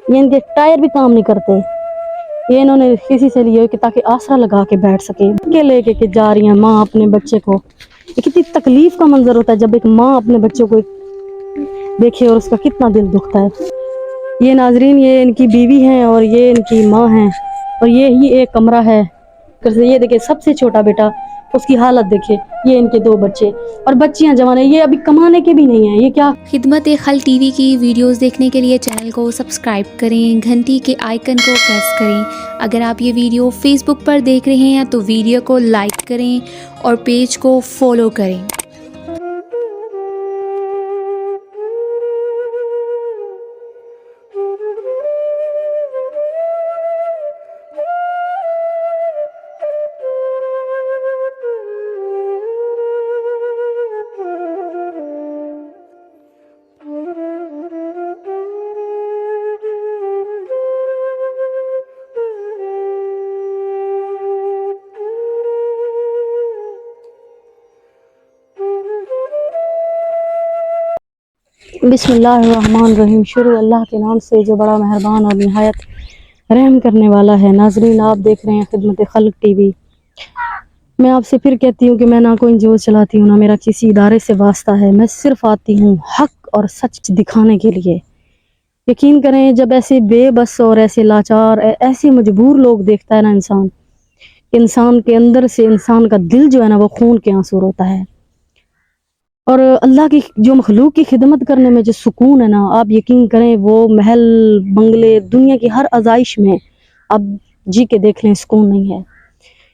یہ ان کے ٹائر بھی کام نہیں کرتے. یہ انہوں نے کسی سے لیے کہ تاکہ آسرا لگا کے بیٹھ سکے. کے لے کے جا رہی ہیں ماں اپنے بچے کو. یہ کتنی تکلیف کا منظر ہوتا ہے جب ایک ماں اپنے بچوں کو دیکھے اور اس کا کتنا دل دکھتا ہے. یہ ناظرین یہ ان کی بیوی ہیں اور یہ ان کی ماں ہیں اور یہ ہی ایک کمرہ ہے. یہ دیکھیں سب سے چھوٹا بیٹا اس کی حالت دیکھیں. یہ ان کے 2 بچے اور بچیاں جوان ہیں. یہ ابھی کمانے کے بھی نہیں ہیں. یہ کیا خدمت خلق ٹی وی کی ویڈیوز دیکھنے کے لیے چینل کو سبسکرائب کریں، گھنٹی کے آئیکن کو پریس کریں. اگر آپ یہ ویڈیو فیس بک پر دیکھ رہے ہیں تو ویڈیو کو لائک کریں اور پیج کو فالو کریں. بسم اللہ الرحمن الرحیم. شروع اللہ کے نام سے جو بڑا مہربان اور نہایت رحم کرنے والا ہے. ناظرین آپ دیکھ رہے ہیں خدمت خلق ٹی وی. میں آپ سے پھر کہتی ہوں کہ میں نہ کوئی NGO چلاتی ہوں نہ میرا کسی ادارے سے واسطہ ہے. میں صرف آتی ہوں حق اور سچ دکھانے کے لیے. یقین کریں جب ایسے بے بس اور ایسے لاچار ایسے مجبور لوگ دیکھتا ہے نا انسان کے اندر سے انسان کا دل جو ہے نا وہ خون کے آنسو ہوتا ہے. اور اللہ کی جو مخلوق کی خدمت کرنے میں جو سکون ہے نا آپ یقین کریں وہ محل بنگلے دنیا کی ہر آزائش میں آپ جی کے دیکھ لیں سکون نہیں ہے.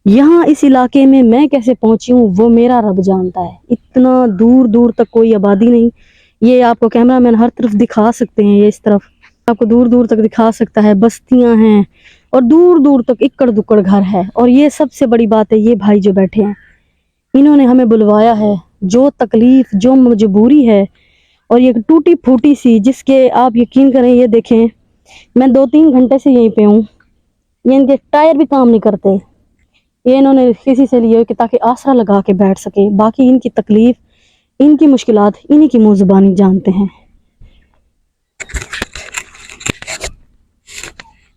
یہاں اس علاقے میں کیسے پہنچی ہوں وہ میرا رب جانتا ہے. اتنا دور دور تک کوئی آبادی نہیں. یہ آپ کو کیمرہ مین ہر طرف دکھا سکتے ہیں. یہ اس طرف آپ کو دور دور تک دکھا سکتا ہے. بستیاں ہیں اور دور دور تک اکڑ دکڑ گھر ہے. اور یہ سب سے بڑی بات ہے یہ بھائی جو بیٹھے ہیں انہوں نے ہمیں بلوایا ہے. جو تکلیف جو مجبوری ہے اور یہ ٹوٹی پھوٹی سی جس کے آپ یقین کریں یہ دیکھیں میں 2-3 گھنٹے سے یہیں پہ ہوں. یہ ان کے ٹائر بھی کام نہیں کرتے. یہ انہوں نے کسی سے لیے کہ تاکہ آسرا لگا کے بیٹھ سکے. باقی ان کی تکلیف ان کی مشکلات انہی کی منہ زبانی جانتے ہیں.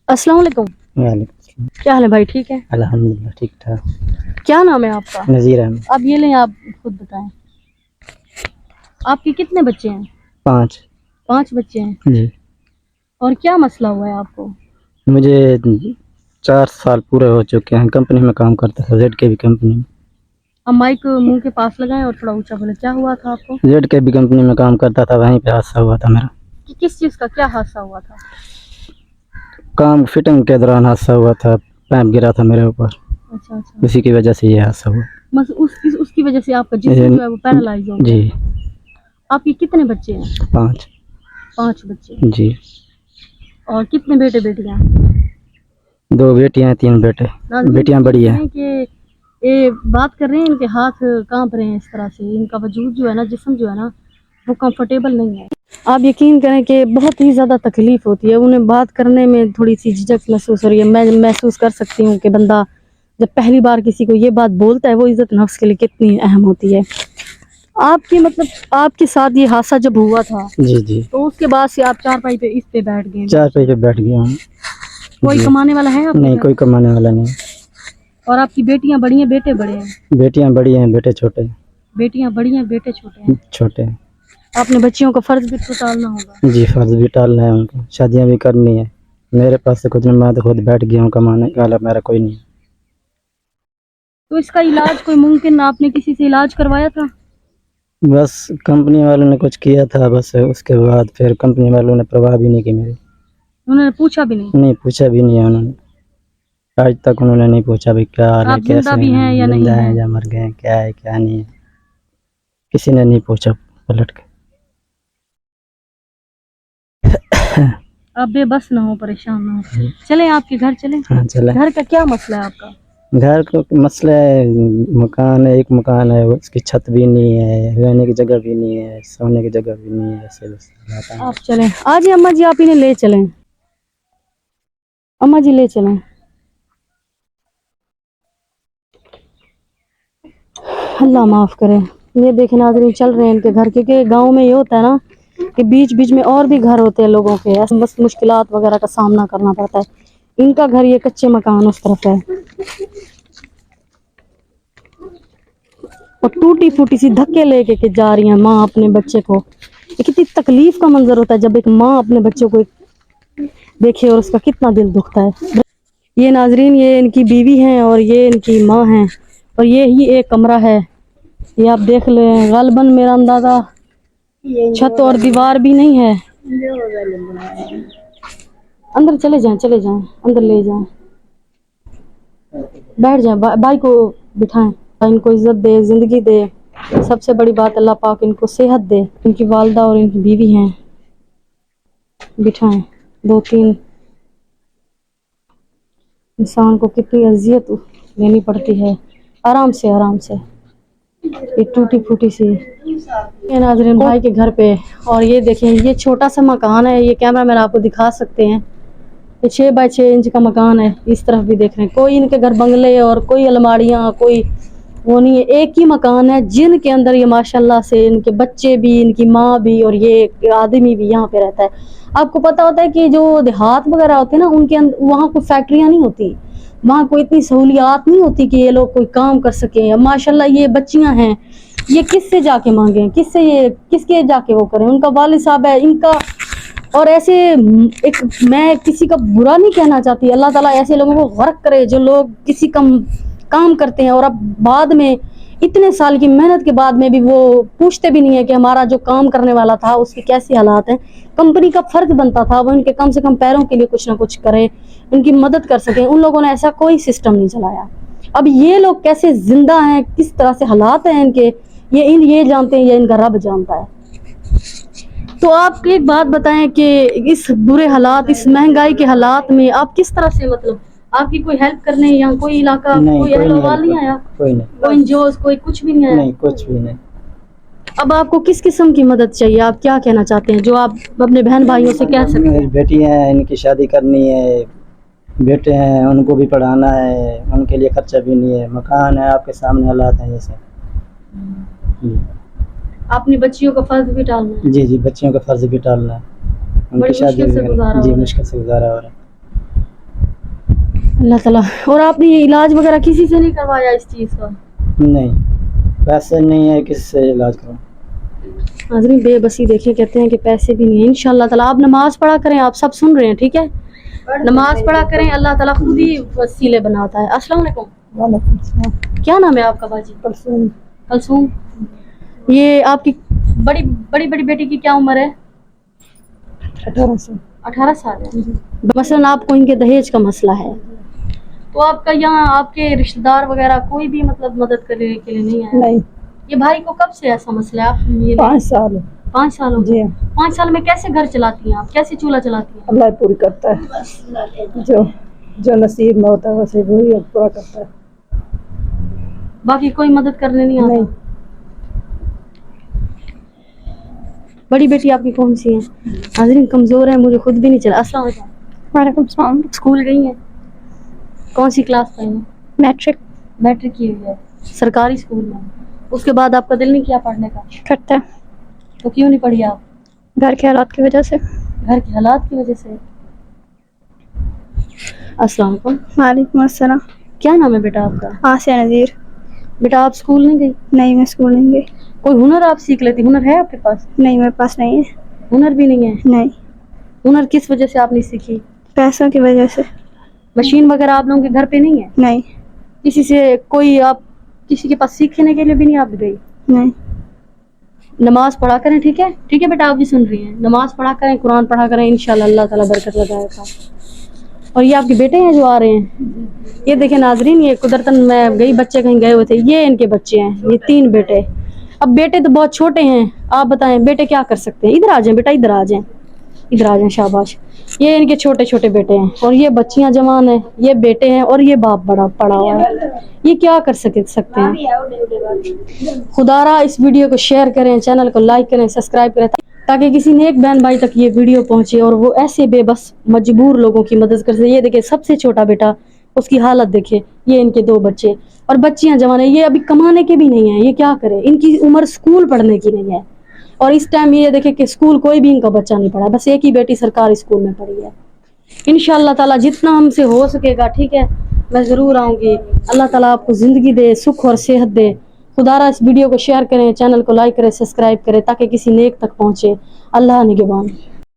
السلام علیکم. وعلیکم السلام. کیا حال ہے بھائی؟ ٹھیک ہے الحمدللہ ٹھیک ٹھاک. کیا نام ہے آپ کا؟ نذیر احمد. اب یہ لیں آپ خود بتائیں آپ کے کتنے بچے ہیں؟ 5 بچے ہیں. جی. اور کیا مسئلہ ہوا ہے آپ کو؟ مجھے 4 سال پورے ہو چکے ہیں. کمپنی میں کام کرتا تھا ZKB کمپنی میں. اب مائک منہ کے پاس لگائیں اور تھوڑا اونچا بولیں. کیا ہوا تھا آپ کو؟ ZKB کمپنی میں کام کرتا تھا وہیں پہ حادثہ ہوا تھا میرا. کس چیز کا کیا حادثہ ہوا تھا؟ کام فٹنگ کے دوران حادثہ ہوا تھا. پائپ گرا تھا میرے اوپر. اچھا. اسی کی وجہ سے یہ حادثہ ہوا. بس اس کی وجہ سے آپ کا جسم جو ہے وہ پیرالائز ہو گیا. جی. آپ کے کتنے بچے ہیں؟ 5 بچے. جی. اور کتنے بیٹے بیٹیاں؟ 2 بیٹیاں ہیں 3 بیٹے. بیٹیاں بڑی ہیں. کہ یہ بات کر رہے ہیں ان کے ہاتھ کانپ رہے ہیں اس طرح سے. ان کا وجود جو ہے نا جسم جو ہے نا وہ کمفرٹیبل نہیں ہے. آپ یقین کریں کہ بہت ہی زیادہ تکلیف ہوتی ہے. انہیں بات کرنے میں تھوڑی سی جھجک محسوس ہو رہی ہے. میں محسوس کر سکتی ہوں کہ بندہ جب پہلی بار کسی کو یہ بات بولتا ہے وہ عزت نفس کے لیے کتنی اہم ہوتی ہے. آپ کی مطلب آپ کے ساتھ یہ حادثہ جب ہوا تھا جی تو اس کے بعد سے آپ چارپائی پہ اس پہ بیٹھ گئے؟ چارپائی پہ بیٹھ گیا ہوں. کوئی کمانے والا ہے آپ؟ نہیں کوئی کمانے والا نہیں. اور آپ کی بیٹیاں بڑی ہیں بیٹے بڑے ہیں؟ بیٹیاں بڑی ہیں بیٹے چھوٹے ہیں. بیٹیاں بڑی ہیں بیٹے چھوٹے ہیں. چھوٹے ہیں. آپ نے بچیوں کا فرض بھی تو ٹالنا ہوگا. جی فرض بھی ٹالنا ہے. ان کو شادیاں بھی کرنی ہے. میرے پاس سے کچھ نہیں. میں تو خود بیٹھ گیا ہوں. کمانے والا میرا کوئی نہیں. تو اس کا علاج کوئی ممکن آپ نے کسی سے علاج کروایا تھا؟ بس کمپنی والوں نے کچھ کیا تھا بس. اس کے بعد پھر کمپنی والوں نے پرواہ بھی نہیں کی میری. انہوں نے پوچھا بھی نہیں؟ نہیں پوچھا بھی نہیں ہے انہوں نے. آج تک انہوں نے نہیں پوچھا بھی کیا حال ہے, کیسے ہیں, زندہ ہیں یا مر گئے ہیں, کیا ہے کیا نہیں ہے. کسی نے نہیں پوچھا پلٹ کے. آپ بے بس نہ ہو, پریشان نہ ہو. چلیں آپ کے گھر چلیں. ہاں چلیں. گھر کا کیا مسئلہ ہے آپ کا؟ گھر کا مسئلہ ہے مکان ہے. ایک مکان ہے اس کی چھت بھی نہیں ہے, رہنے کی جگہ بھی نہیں ہے, سونے کی جگہ بھی نہیں ہے. ایسے آپ چلیں. آج اماں جی آپ انہیں لے چلیں. اماں جی لے چلیں. اللہ معاف کرے. یہ دیکھیں ناظرین چل رہے ہیں ان کے گھر, کیونکہ گاؤں میں یہ ہوتا ہے نا कि बीच बीच में और भी घर होते हैं लोगों के, ऐसे बस मुश्किलात वगैरह का सामना करना पड़ता है। इनका घर ये कच्चे मकान उस तरफ है और टूटी फूटी सी धक्के लेके के जा रही है माँ अपने बच्चे को। ये कितनी तकलीफ का मंजर होता है जब एक माँ अपने बच्चों को देखे और उसका कितना दिल दुखता है। ये नाजरीन, ये इनकी बीवी हैं और ये इनकी माँ हैं और ये ही एक कमरा है। ये आप देख लें, गलबन मेरा अंदाजा छत और दीवार भी नहीं है। अंदर चले जाएं अंदर ले जाएं, बैठ जाएं, भाई को बिठाएं। इनको इज्जत दे, जिंदगी दे, सबसे बड़ी बात अल्लाह पाक इनको सेहत दे। इनकी वालदा और इनकी बीवी हैं, बिठाएं। 2-3 इंसान को कितनी अजियत लेनी पड़ती है। आराम से ये टूटी फूटी सी। ये नाज़रीन भाई के घर पे, और ये देखें ये छोटा सा मकान है। ये कैमरा मैन आपको दिखा सकते हैं, ये 6 बाय 6 इंच का मकान है। इस तरफ भी देख रहे हैं, कोई इनके घर बंगले और कोई अलमारियाँ कोई वो नहीं है, एक ही मकान है जिनके अंदर ये माशाल्लाह से इनके बच्चे भी, इनकी माँ भी और ये आदमी भी यहाँ पे रहता है। आपको पता होता है कि जो देहात वगैरह होते हैं ना, उनके अंदर वहाँ कोई फैक्ट्रियाँ नहीं होती, वहाँ कोई इतनी सहूलियात नहीं होती कि ये लोग कोई काम कर सकें। माशाल्लाह ये बच्चियाँ हैं, ये किससे जाके मांगे, किसके जाके वो करें। उनका वालिद साहब है इनका, और ऐसे एक मैं किसी का बुरा नहीं कहना चाहती, अल्लाह ताला ऐसे लोगों को गर्क करे जो लोग किसी काम करते हैं और अब बाद में इतने साल की मेहनत के बाद में भी वो पूछते भी नहीं है कि हमारा जो काम करने वाला था उसके कैसे हालात हैं। कंपनी का फर्ज बनता था वो इनके कम से कम पैरों के लिए कुछ ना कुछ करे, उनकी मदद कर सके। उन लोगों ने ऐसा कोई सिस्टम नहीं चलाया। अब ये लोग कैसे जिंदा हैं, किस तरह से हालात हैं इनके, ये जानते हैं या इनका रब जानता है। तो आप एक बात बताएं कि इस बुरे हालात, इस महंगाई के हालात में आप किस तरह से, मतलब आपकी कोई हेल्प करने या कोई इलाका कोई अहलवाल नहीं आया, कोई एनजीओ कोई कुछ भी नहीं आया? नहीं, कुछ भी नहीं। अब आपको किस किस्म की मदद चाहिए, आप क्या कहना चाहते हैं जो आप अपने बहन भाइयों से कह सकते हैं? बेटी हैं, इनकी शादी करनी है, बेटे हैं उनको भी पढ़ाना है, उनके लिए खर्चा भी नहीं है, मकान है, आपके सामने हालात हैं ये सब। अपनी बच्चियों का फर्ज भी टालना है? जी बच्चियों का फर्ज भी टालना है, उनकी शादी मुश्किल से गुजारा हो रहा है। अल्लाह ताला। और आपने ये इलाज वगैरह किसी से नहीं करवाया इस चीज़ का? नहीं, पैसे नहीं है, किससे इलाज करूं। नाज़रीन बेबसी देखिए, कहते हैं कि पैसे भी नहीं है। इंशाअल्लाह ताला आप नमाज पढ़ा करें, आप सब सुन रहे हैं, ठीक है? नमाज पढ़ा करें, अल्लाह ताला खुद ही वसीले बनाता है। अस्सलाम वालेकुम। क्या नाम है आपका बाजी? कलसूम। ये आपकी बड़ी बेटी की क्या उम्र है? 18 साल है। मसलन आपको इनके दहेज का मसला है, तो आपका यहाँ आपके रिश्तेदार वगैरह कोई भी मतलब मदद करने के लिए नहीं आया? नहीं। ये भाई को कब से ऐसा मसला है? आप ये 5 साल हो गए। 5 साल में कैसे घर चलाती हैं आप, कैसे चूल्हा चलाती हैं? अल्लाह पूरी करता है, जो नसीब में होता है वैसे वही पूरा करता है। बाकी कोई मदद करने नहीं आता? नहीं। बड़ी बेटी आपकी कौन सी है? नाज़रीन कमजोर है, मुझे खुद भी नहीं चला। अस्सलाम वालेकुम। स्कूल गई है? कौन सी क्लास में? मैट्रिक की हुई है सरकारी स्कूल में। उसके बाद आपका दिल नहीं किया पढ़ने का? करता है। तो क्यों नहीं पढ़ी आप? घर के हालात की वजह से। घर के हालात की वजह से। अस्सलाम वालेकुम। वालेकुम अस्सलाम। क्या नाम है बेटा आपका? आसिया नज़ीर। बेटा आप स्कूल नहीं गई? नहीं, मैं स्कूल नहीं गई। कोई हुनर आप सीख लेती? हुनर है आपके पास? नहीं, मेरे पास नहीं है। हुनर भी नहीं है? नहीं। हुनर किस वजह से आप नहीं सीखी? पैसों की वजह से। मशीन वगैरह आप लोगों के घर पे नहीं है? नहीं। किसी से कोई आप किसी के पास सीखने के लिए भी नहीं आप गई? नहीं। नमाज पढ़ा करें, ठीक है? ठीक है बेटा, आप भी सुन रही हैं, नमाज पढ़ा करें, कुरान पढ़ा करें, इंशाल्लाह अल्लाह ताला बरकत लगाएगा। और ये आपके बेटे हैं जो आ रहे हैं, ये देखें नाजरीन, ये कुदरतन मैं गई, बच्चे कहीं गए हुए थे, ये इनके बच्चे हैं, ये 3 बेटे। अब बेटे तो बहुत छोटे हैं, आप बताएं बेटे क्या कर सकते हैं? इधर आ जाएं बेटा, इधर आ जाएं, शाबाश। ये इनके छोटे छोटे बेटे हैं और ये बच्चियां जवान हैं, ये बेटे हैं और ये बाप बड़ा पड़ा हुआ है। ये क्या कर सकते हैं? खुदारा इस वीडियो को शेयर करें, चैनल को लाइक करें, सब्सक्राइब करें, ताकि किसी नेक बहन भाई तक ये वीडियो पहुंचे और वो ऐसे बेबस मजबूर लोगों की मदद कर सके। ये देखिए सबसे छोटा बेटा, उसकी हालत देखिए, ये इनके 2 बच्चे और बच्चियां जवान है, ये अभी कमाने के भी नहीं है, ये क्या करे? इनकी उम्र स्कूल पढ़ने की नहीं है اور اس ٹائم یہ دیکھیں کہ اسکول کوئی بھی ان کا بچہ نہیں پڑھا, بس ایک ہی بیٹی سرکاری اسکول میں پڑھی ہے. انشاءاللہ تعالیٰ جتنا ہم سے ہو سکے گا, ٹھیک ہے, میں ضرور آؤں گی. اللہ تعالیٰ آپ کو زندگی دے, سکھ اور صحت دے. خدا را اس ویڈیو کو شیئر کریں, چینل کو لائک کریں, سبسکرائب کریں تاکہ کسی نیک تک پہنچے. اللہ نگہبان.